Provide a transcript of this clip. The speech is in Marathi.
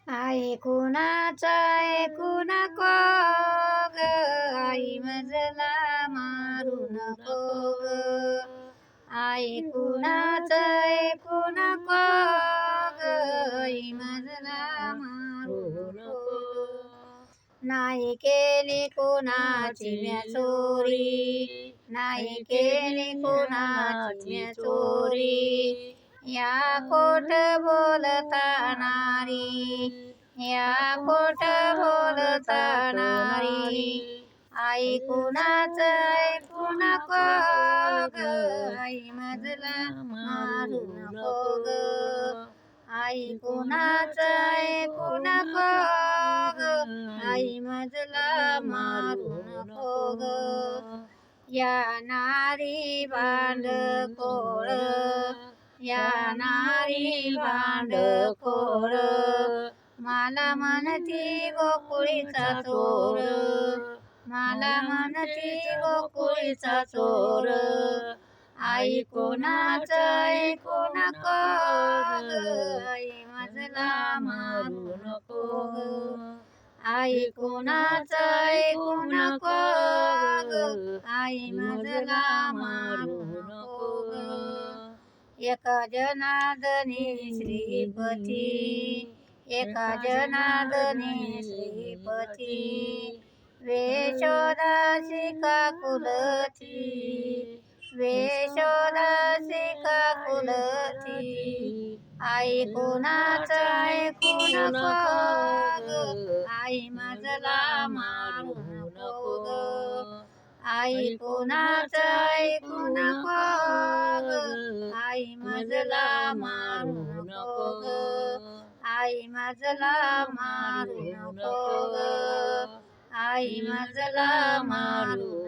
आई कुणाचं ऐकू नको ग, आई मजला मारू नको ग. आई कुणाचं ऐकू नको ग, आई मजला मारू नको ग. नाही केली कुणाची म्या चोरी, नाही केली कुणाची म्या चोरी. या खोट बोलता नारी, या खोट बोलता नारी. आई कुणाचं ऐकू नको ग, आई मजला मारू नको ग. आई कुणाचं ऐकू नको ग, आई मजला मारू नको ग. या नारी भांडखोळ, या नारी भांडखोळ. मला म्हणती गोकुळीचा चोर, मला म्हणती गोकुळीचा चोर. आई कोणाचं ऐकू नको ग, आई मजला मारू नको ग. आई कोणाचं ऐकू नको ग, आई मजला मारू नको ग. एका जनार्दनी श्रीपती, एका जनार्दनी श्रीपती. वेशोदासी काकुलती, वेशोदासी काकुलती. आई कुणाचं ऐकू नको ग, आई मजला मारू नको ग. आई कुणाचं ऐकू नको ग, आई मजला मारू नको ग. आई मजला मारू नको ग, आई मजला मारू